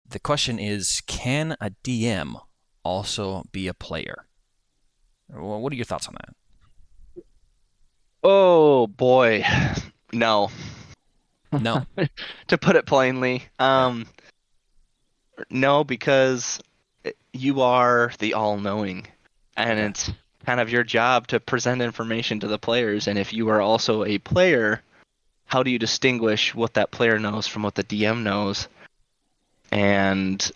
the question is, can a DM also be a player? Well, what are your thoughts on that? Oh boy. No. No. To put it plainly, Yeah. no, because you are the all-knowing, and Okay. it's kind of your job to present information to the players. And if you are also a player, how do you distinguish what that player knows from what the DM knows? And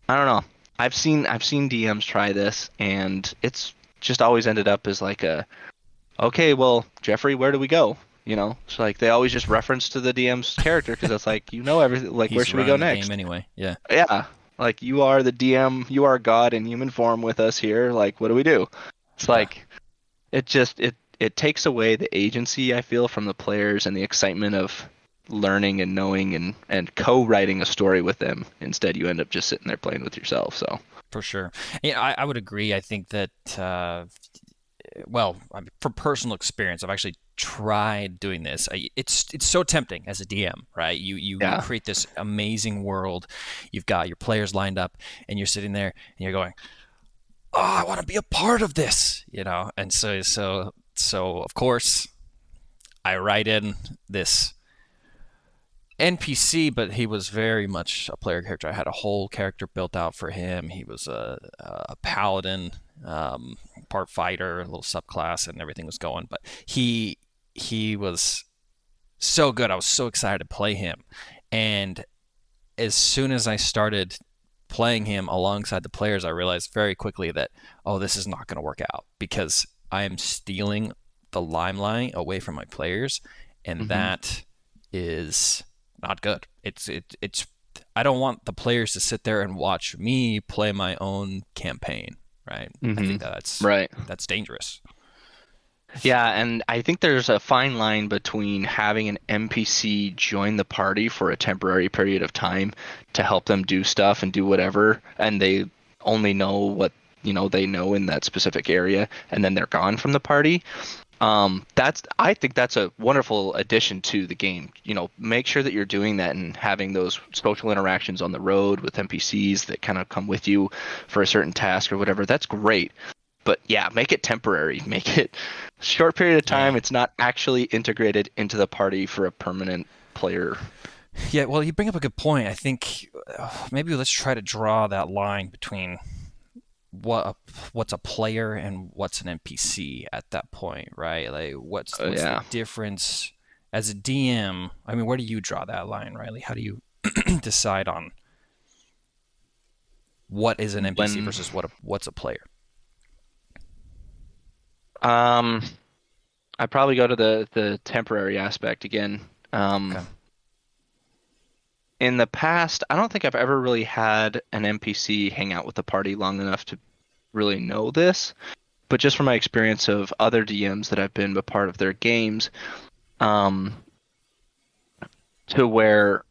I don't know. I've seen DMs try this, and it's just always ended up as like a, okay, well, Jeffrey, where do we go? It's like they always just reference to the DM's character because it's like, everything. Like, where He's should we go running the game next? anyway. Yeah. Yeah, like you are the DM, you are God in human form with us here. Like, what do we do? It's Yeah. like it takes away the agency I feel from the players and the excitement of learning and knowing and co-writing a story with them. Instead, you end up just sitting there playing with yourself. So, For sure. Yeah, I would agree. I think that, well, from personal experience, I've actually tried doing this. It's so tempting as a DM, right? You yeah. create this amazing world. You've got your players lined up, and you're sitting there, and you're going, "Oh, I want to be a part of this," And so of course, I write in this NPC, but he was very much a player character. I had a whole character built out for him. He was a paladin, part fighter, a little subclass, and everything was going. But he was so good. I was so excited to play him. And as soon as I started playing him alongside the players, I realized very quickly that, oh, this is not going to work out because I am stealing the limelight away from my players, and hmm that is not good. It's I don't want the players to sit there and watch me play my own campaign, right? I hmm think Right. that's dangerous. Yeah, and I think there's a fine line between having an NPC join the party for a temporary period of time to help them do stuff and do whatever, and they only know what they know in that specific area, and then they're gone from the party. I think that's a wonderful addition to the game. Make sure that you're doing that and having those social interactions on the road with NPCs that kind of come with you for a certain task or whatever. That's great. But yeah, make it temporary. Make it a short period of time. Yeah. It's not actually integrated into the party for a permanent player. Yeah, well, you bring up a good point. I think maybe let's try to draw that line between what's a player and what's an NPC at that point, right? Like what's the Yeah. difference as a DM? I mean, where do you draw that line, Riley? How do you decide on what is an NPC When versus what's a player? um I probably go to the temporary aspect again. Okay. In the past, I don't think I've ever really had an NPC hang out with the party long enough to really know this, but just from my experience of other DMs that I've been a part of their games, um, to where,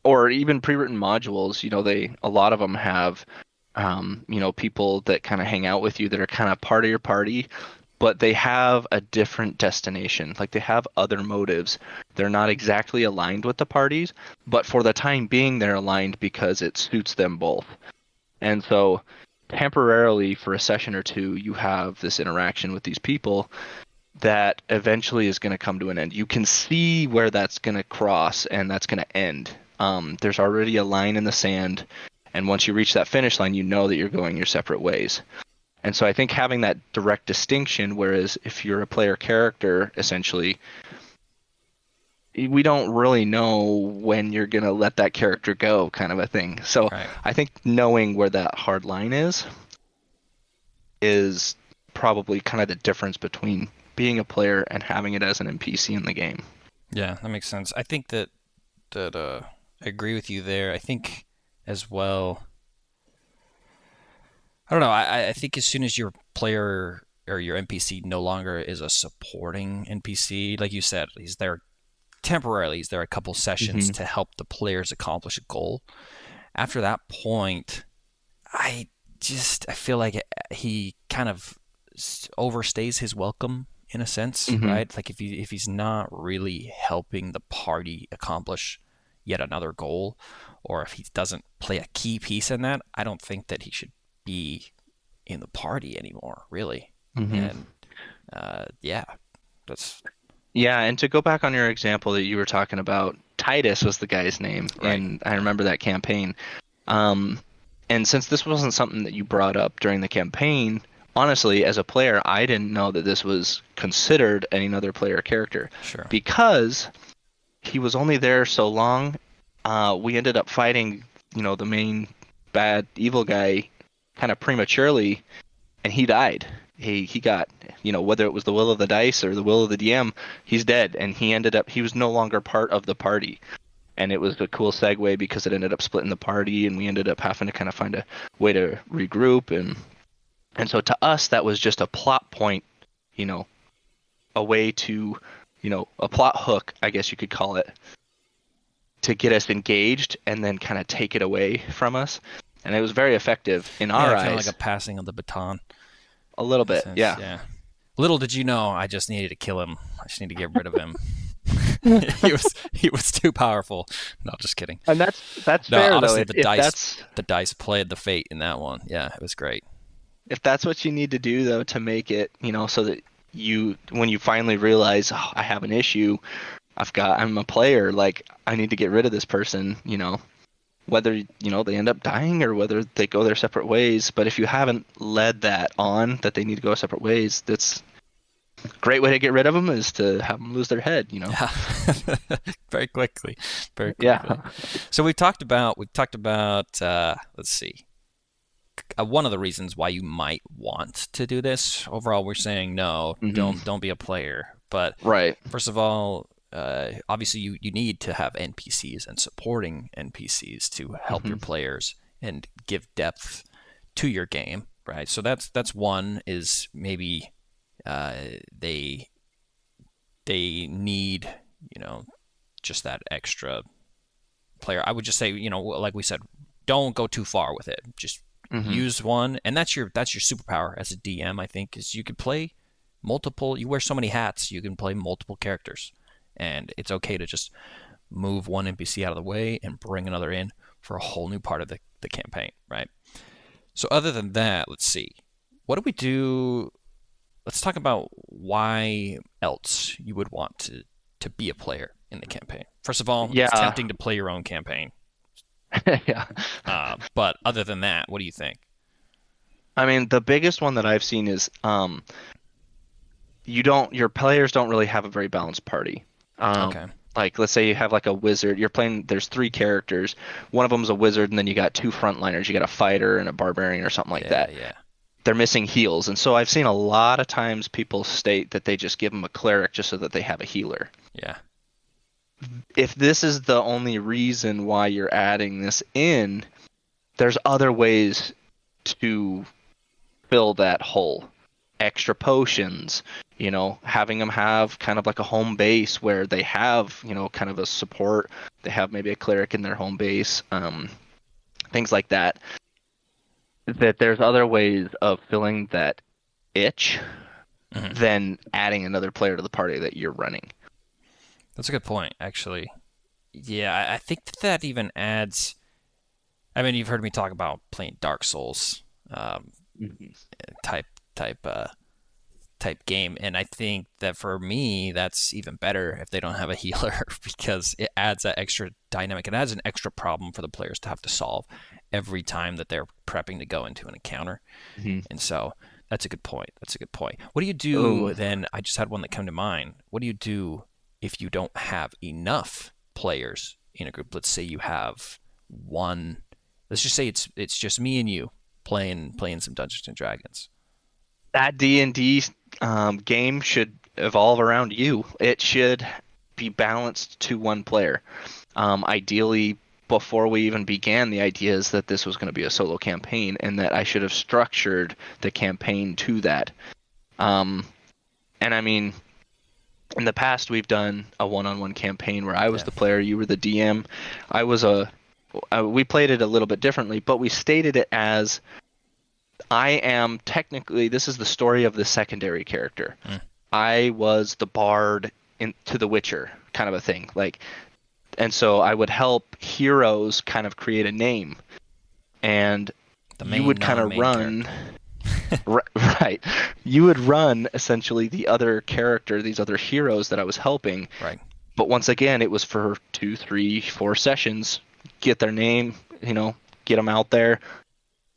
or even pre-written modules, a lot of them have, people that kind of hang out with you that are kind of part of your party, but they have a different destination. Like they have other motives. They're not exactly aligned with the parties, but for the time being, they're aligned because it suits them both. And so temporarily for a session or two, you have this interaction with these people that eventually is going to come to an end. You can see where that's going to cross and that's going to end. There's already a line in the sand, and once you reach that finish line, you know that you're going your separate ways. And so I think having that direct distinction, whereas if you're a player character, essentially, we don't really know when you're going to let that character go, kind of a thing. So Right. I think knowing where that hard line is probably kind of the difference between being a player and having it as an NPC in the game. Yeah, that makes sense. I think that I agree with you there. I think as well. I don't know. I think as soon as your player or your NPC no longer is a supporting NPC, like you said, he's there temporarily. He's there a couple sessions hmm to help the players accomplish a goal. After that point, I I feel like he kind of overstays his welcome in a sense, hmm right? Like if he's not really helping the party accomplish yet another goal, or if he doesn't play a key piece in that, I don't think that he should be in the party anymore, really. Hmm. And yeah, that's Yeah, and to go back on your example that you were talking about, Titus was the guy's name, right. and I Yeah, remember that campaign. Um, and since this wasn't something that you brought up during the campaign, honestly, as a player, I didn't know that this was considered another player character sure. because he was only there so long. We ended up fighting, the main bad evil guy kind of prematurely, and he died. He got, whether it was the will of the dice or the will of the DM, he's dead, and he was no longer part of the party. And it was a cool segue because it ended up splitting the party, and we ended up having to kind of find a way to regroup, and so to us that was just a plot point, you know, a way to, a plot hook, I guess you could call it, to get us engaged and then kind of take it away from us. And it was very effective in our Yeah, kind of like a eyes. passing of the baton A little in a bit, sense. yeah. Yeah. Little did you know, I just needed to kill him. I just need to get rid of him. He was too powerful. No, just kidding. And that's No, fair though. honestly, If the if dice that's the dice played the fate in that one. Yeah, it was great. if that's what you need to do though to make it, so that when you finally realize, oh, I have an issue, I'm a player, like I need to get rid of this person, whether they end up dying or whether they go their separate ways. But if you haven't led that on that they need to go separate ways, that's a great way to get rid of them is to have them lose their head. Yeah, very quickly, very quickly. Yeah. So we talked about. Let's see. One of the reasons why you might want to do this. Overall, we're saying no, Hmm. don't be a player. But Right. first of all, obviously you need to have NPCs and supporting NPCs to help your Hmm. players and give depth to your game, right? So that's one is maybe uh, they they need just that extra player. I would just say like we said, don't go too far with it. Just Hmm. use one, and that's your superpower as a DM. I think is you could play multiple. You wear so many hats, you can play multiple characters, and it's okay to just move one NPC out of the way and bring another in for a whole new part of the campaign, right? So other than that, let's see. What do we do? Let's talk about why else you would want to be a player in the campaign. First of all, it's Yeah. tempting to play your own campaign. Yeah. But other than that, what do you think? I mean, the biggest one that I've seen is your players don't really have a very balanced party. Okay. Like let's say you have like a wizard, you're playing, there's three characters. One of them's a wizard and then you got two frontliners, you got a fighter and a barbarian or something like Yeah, that. yeah, They're missing heals. And so I've seen a lot of times people state that they just give them a cleric just so that they have a healer. yeah. If this is the only reason why you're adding this in, there's other ways to fill that hole. Extra potions, having them have kind of like a home base where they have, kind of a support. They have maybe a cleric in their home base, things like that. That there's other ways of filling that itch Hmm. than adding another player to the party that you're running. That's a good point, actually. Yeah, I think that even adds. I mean, you've heard me talk about playing Dark Souls um, Mhm. type type type game, and I think that for me, that's even better if they don't have a healer because it adds that extra dynamic. It adds an extra problem for the players to have to solve every time that they're prepping to go into an encounter. Mhm. And so that's a good point. That's a good point. What do you do Oh, then? I just had one that come to mind. What do you do if you don't have enough players in a group? Let's say you have one. Let's just say it's just me and you playing some Dungeons and Dragons. that D&D game should evolve around you. It should be balanced to one player. Ideally, before we even began, the idea is that this was going to be a solo campaign and that I should have structured the campaign to that. Um, and I mean, in the past, we've done a one-on-one campaign where I was Yeah. the player, you were the DM. I was we played it a little bit differently, but we stated it as I am technically, this is the story of the secondary character. Mm. I was the bard to The Witcher, kind of a thing. Like And so I would help heroes kind of create a name, and The you main would kind of non-main run. character. Right. You would run essentially the other character, these other heroes that I was helping. Right. But once again, it was for 2, 3, 4 sessions. Get their name, get them out there,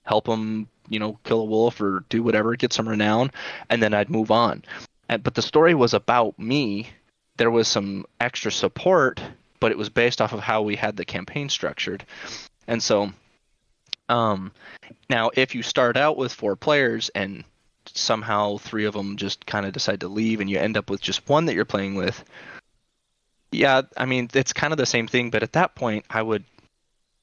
help them, kill a wolf or do whatever, get some renown, and then I'd move on. But the story was about me. There was some extra support, but it was based off of how we had the campaign structured. And so, now if you start out with 4 players and somehow 3 of them just kind of decide to leave and you end up with just one that you're playing with, yeah, I mean, it's kind of the same thing, but at that point, I would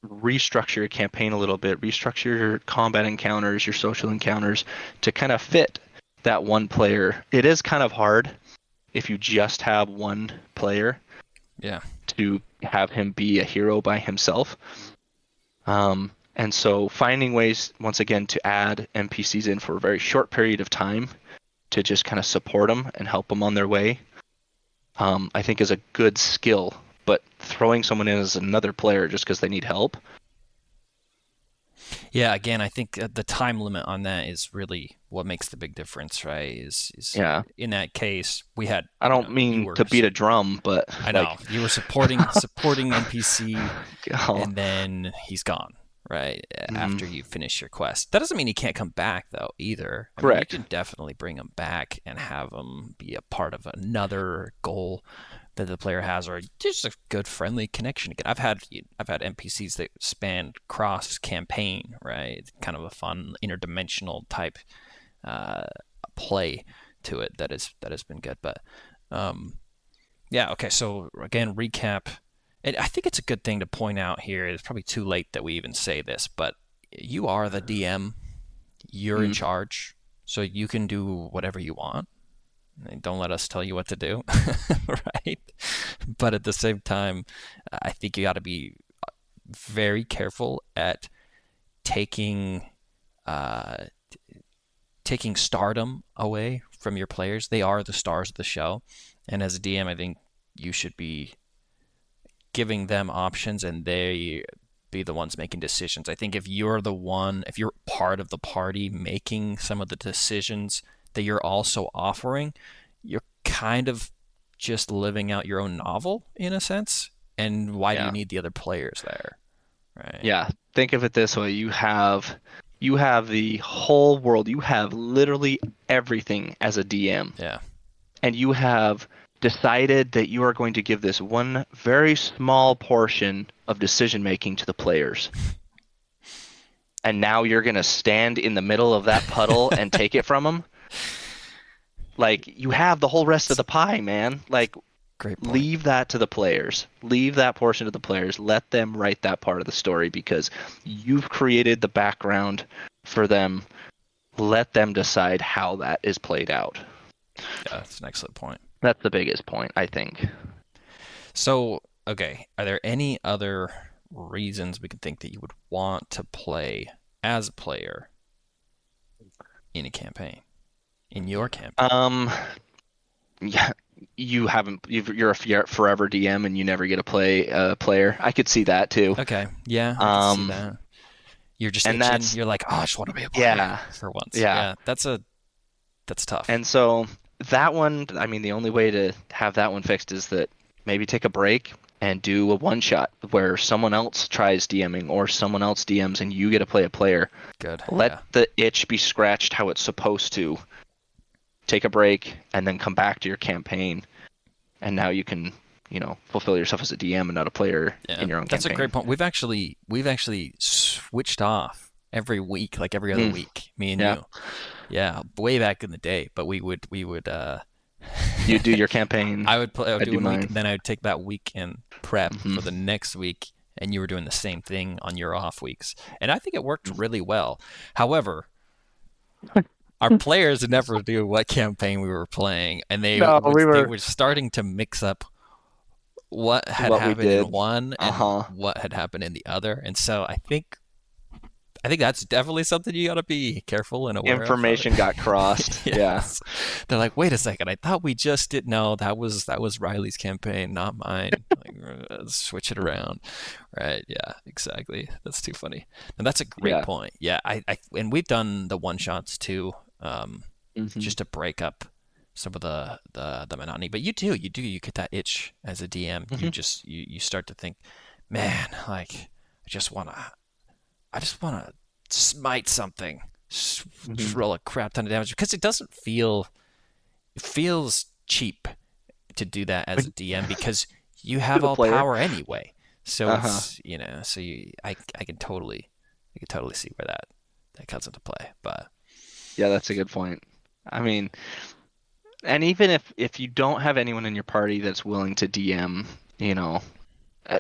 restructure your campaign a little bit, restructure your combat encounters, your social encounters to kind of fit that one player. It is kind of hard if you just have one player Yeah. to have him be a hero by himself. And so finding ways, once again, to add NPCs in for a very short period of time to just kind of support them and help them on their way, I think is a good skill. But throwing someone in as another player just because they need help. Yeah, again, I think the time limit on that is really what makes the big difference, right? Is Yeah. in that case, we had, I don't you mean were, to beat a drum, but I know, like, you were supporting NPC, oh, and then he's gone, right? mhm, After you finish your quest. That doesn't mean he can't come back though, either. I mean, you correct. can definitely bring him back and have him be a part of another goal that the player has, or just a good friendly connection. Again, I've had NPCs that span cross campaign, right? Kind of a fun interdimensional type uh, play to it that has been good. But yeah, okay. So again, recap. And I think it's a good thing to point out here. It's probably too late that we even say this, but you are the DM. You're in Mm, charge, so you can do whatever you want. Don't let us tell you what to do, right? But at the same time, I think you got to be very careful at taking uh, taking stardom away from your players. They are the stars of the show, and as a DM, I think you should be giving them options, and they be the ones making decisions. I think if you're part of the party making some of the decisions that you're also offering, you're kind of just living out your own novel in a sense. And why do you yeah. need the other players there? Right. Yeah. Think of it this way. You have the whole world. You have literally everything as a DM. Yeah. And you have decided that you are going to give this one very small portion of decision making to the players. And now you're going to stand in the middle of that puddle and take it from them? Like, you have the whole rest of the pie, man. Like, Great point. leave that to the players. Leave that portion to the players. Let them write that part of the story because you've created the background for them. Let them decide how that is played out. Yeah, that's an excellent point. That's the biggest point, I think. So, okay, are there any other reasons we can think that you would want to play as a player in a campaign, in your campaign? Yeah, you're a forever DM and you never get to play a player. I could see that too. Okay, yeah, I can see Um, that. You're just and itching. that's You're like, oh, I just want to be a player yeah, for once. yeah. Yeah, that's tough. And so that one, I mean, the only way to have that one fixed is that maybe take a break and do a one shot where someone else tries DMing or someone else DMs and you get to play a player. Good. Let Yeah. the itch be scratched how it's supposed to. Take a break and then come back to your campaign. And now you can, fulfill yourself as a DM and not a player Yeah. in your own That's a campaign. great point. We've actually switched off every week, like every other week, me and Yeah. you. Yeah, way back in the day, but we would You do your campaign. I would I do do 1 week, mine. and then I would take that week and prep Hmm. for the next week, and you were doing the same thing on your off weeks. And I think it worked really well. However, our players never knew what campaign we were playing, and No, we they were were starting to mix up what had what we happened in did. one and Uh-huh. what had happened in the other. And so I think I think that's definitely something you got to be careful and aware of. Information got crossed. Yeah. Yes, they're like, wait a second, I thought we just did. No, that was Riley's campaign, not mine. Like, switch it around, right? Yeah, exactly. That's too funny. And that's a great Yeah. point. Yeah, and we've done the one shots too, Hmm. just to break up some of the monotony. But you get that itch as a DM. Hmm. You start to think, man, like I just want to smite something, Hmm. roll a crap ton of damage because it feels cheap to do that as a DM because you To have the all player. power anyway. So Uh-huh. it's so I can totally see where that comes into play. But Yeah, that's a good point. I mean, and even if you don't have anyone in your party that's willing to DM, you know, uh,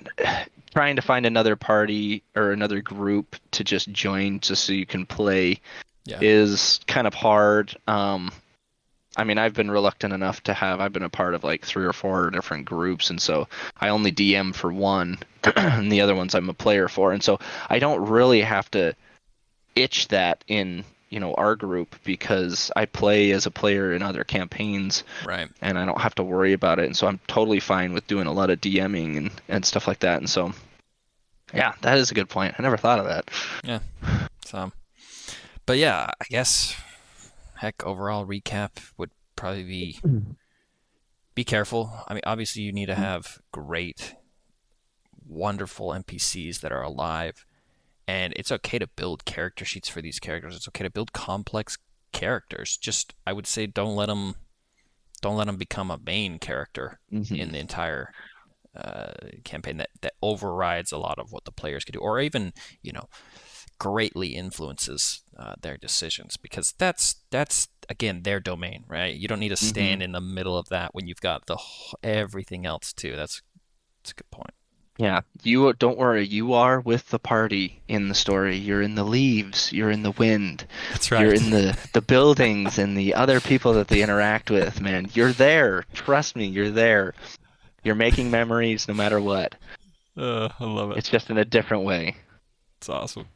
trying to find another party or another group to just join just so you can play yeah, is kind of hard. I mean, I've been reluctant enough to I've been a part of like 3 or 4 different groups, and so I only DM for one, and the other ones I'm a player for, and so I don't really have to itch that in, our group because I play as a player in other campaigns right, and I don't have to worry about it. And so I'm totally fine with doing a lot of DMing and stuff like that. And so, yeah, that is a good point. I never thought of that. yeah. So, but yeah, I guess heck, overall recap would probably be careful. I mean, obviously you need to have great, wonderful NPCs that are alive. And it's okay to build character sheets for these characters. It's okay to build complex characters. Just I would say don't let them become a main character Hmm. in the entire campaign that overrides a lot of what the players could do, or even greatly influences their decisions because that's again their domain, right? You don't need to Hmm. stand in the middle of that when you've got everything else too. That's a good point. Yeah, you don't worry. You are with the party in the story. You're in the leaves. You're in the wind. That's You're right. in the buildings and the other people that they interact with, man. You're there. Trust me, you're there. You're making memories no matter what. I love it. It's just in a different way. It's awesome.